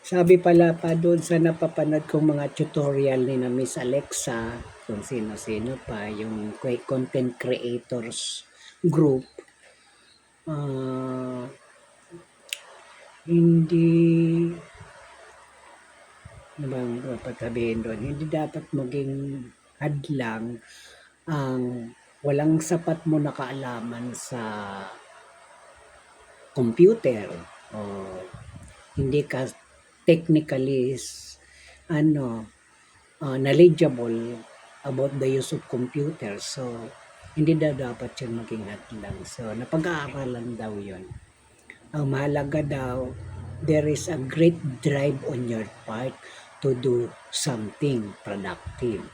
Sabi pala pa doon sa napapanood kong mga tutorial ni na Miss Alexa, kung sino-sino pa, yung content creators group, ah, hindi, ano bang dapat sabihin doon, hindi dapat maging hadlang ang walang sapat mo na kaalaman sa computer o hindi ka technically ano knowledgeable about the use of computer. So hindi dapat yun maging hadlang. So napag-aaralan daw yun. Ang mahalaga daw, there is a great drive on your part to do something productive.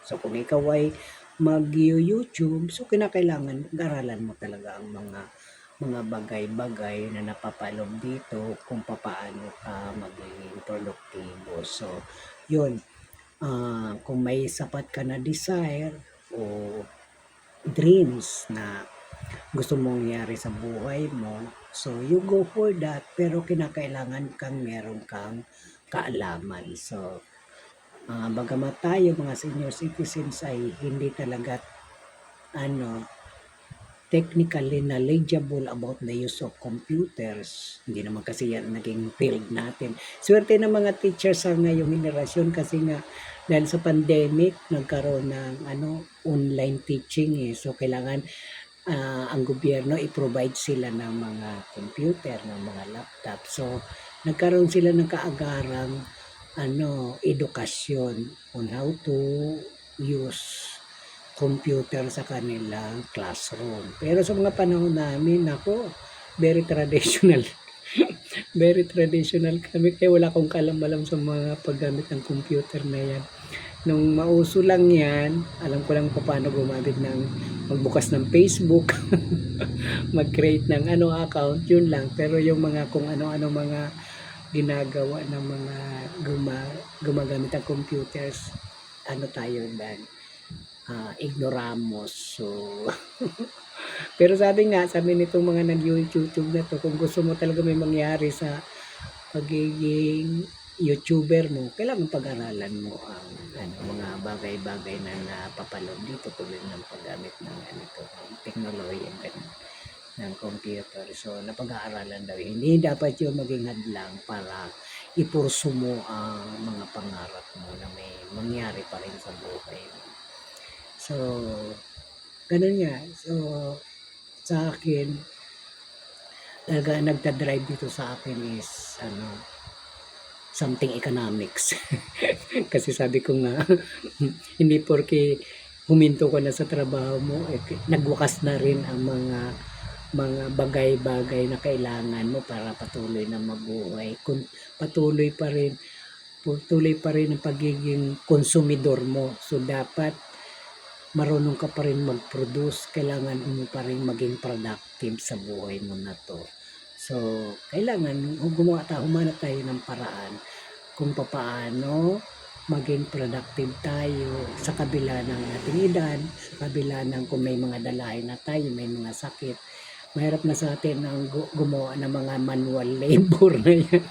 So kung ikaw ay mag-YouTube, so kinakailangan mag-aralan mo talaga ang mga bagay-bagay na napapaloob dito kung paano ka magiging produktibo. So yun, kung may sapat ka na desire o dreams na gusto mong mangyari sa buhay mo, so you go for that, pero kinakailangan meron kang kaalaman. So bagamat tayo mga senior citizens ay hindi talaga technically knowledgeable about the use of computers, hindi naman kasi yan naging field natin. Swerte ng mga teachers sa ngayong henerasyon kasi nga dahil sa pandemic nagkaroon ng online teaching so kailangan ang gobyerno i-provide sila ng mga computer, ng mga laptop. So nagkaroon sila ng kaagarang edukasyon on how to use computer sa kanilang classroom. Pero sa mga panahon namin, ako, very traditional. Very traditional kami, kaya wala akong kalam-alam sa mga paggamit ng computer na yan. Nung mauso lang yan, alam ko lang paano gumamit ng magbukas ng Facebook, mag-create ng account, yun lang. Pero yung mga kung ano-ano mga ginagawa ng mga gumagamit ng computers, tayo dan ignoramos. So pero sabi nitong mga nag-YouTube na to, kung gusto mo talaga may mangyari sa pagiging YouTuber mo, kailangan pag-aralan mo ang mga bagay-bagay na napapaloob dito tulad ng paggamit ng teknolohiya ng computer. So napag-aaralan daw. Hindi dapat yun maging hadlang para ipurso mo ang mga pangarap mo na may mangyari pa rin sa buhay mo. So ganun nga. So sa akin talaga nagda-drive dito sa akin is something economics. Kasi sabi ko nga hindi porke huminto ko na sa trabaho mo nagwakas na rin ang mga bagay-bagay na kailangan mo para patuloy na mabuhay. Kung patuloy pa rin ang pagiging konsumidor mo. So dapat marunong ka pa rin mag-produce, kailangan mo pa rin maging productive sa buhay mo na to. So, kailangan humanap tayo ng paraan kung paano maging productive tayo sa kabila ng ating edad, sa kabila ng kung may mga dalahin na tayo, may mga sakit. Mahirap na sa atin ang gumawa ng mga manual labor na yan.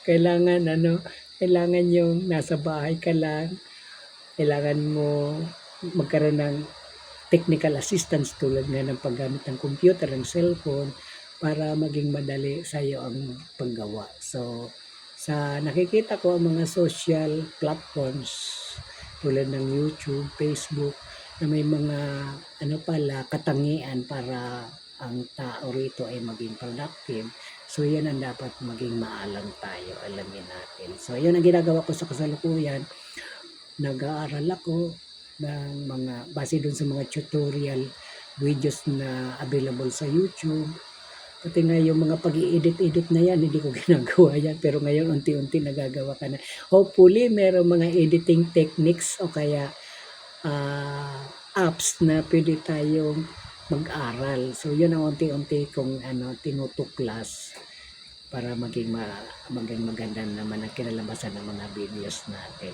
Kailangan yung nasa bahay ka lang, kailangan mo magkaroon ng technical assistance tulad nga ng paggamit ng computer, ng cellphone, para maging madali sa iyo ang paggawa. So, sa nakikita ko ang mga social platforms tulad ng YouTube, Facebook, na may mga katangian para ang tao rito ay maging productive. So, yan ang dapat maging maalam tayo, alamin natin. So, yan ang ginagawa ko sa kasalukuyan. Nag-aaral ako ng mga base doon sa mga tutorial videos na available sa YouTube. Pati nga yung mga pag-i-edit na yan, hindi ko ginagawa yan. Pero ngayon, unti-unti nagagawa ka na. Hopefully, merong mga editing techniques o kaya apps na pwede tayong mag-aral. So, yun ang unti-unti kong tinutuklas para maging maganda naman ang kinalabasan ng mga videos natin.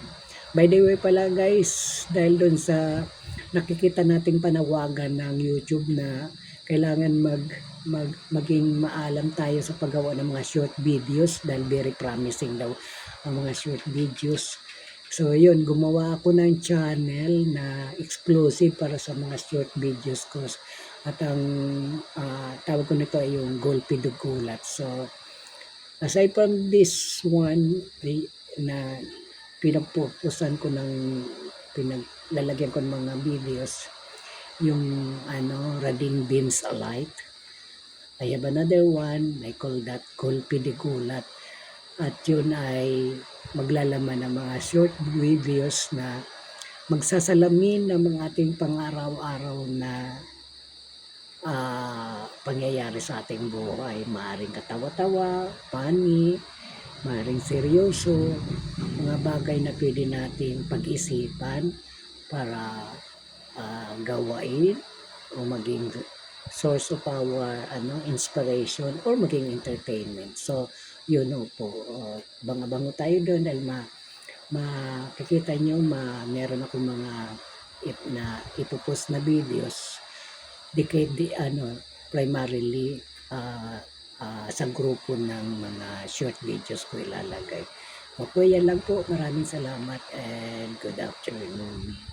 By the way pala guys, dahil doon sa nakikita nating panawagan ng YouTube na kailangan maging maalam tayo sa paggawa ng mga short videos dahil very promising daw ang mga short videos. So yun, gumawa ako ng channel na exclusive para sa mga short videos ko. At ang tawag ko nito ay yung Golpe Dugulat. So aside from this one na pinagpupusan ko ng pinaglalagyan ko ng mga videos, yung Rading Beans Alight. I have another one, I call that Golpe de Gulat. At yun ay maglalaman ng mga short videos na magsasalamin ng mga ating pang-araw-araw na pangyayari sa ating buhay. Maaring katawa-tawa, funny, maaring seryoso, mga bagay na pwede nating pag-isipan para gawain o maging source of our inspiration or maging entertainment. So yun po, bango tayo doon dahil makikita nyo meron akong mga ipopost na videos primarily sa grupo ng mga short videos ko ilalagay. Okay, yan lang po. Maraming salamat and good afternoon.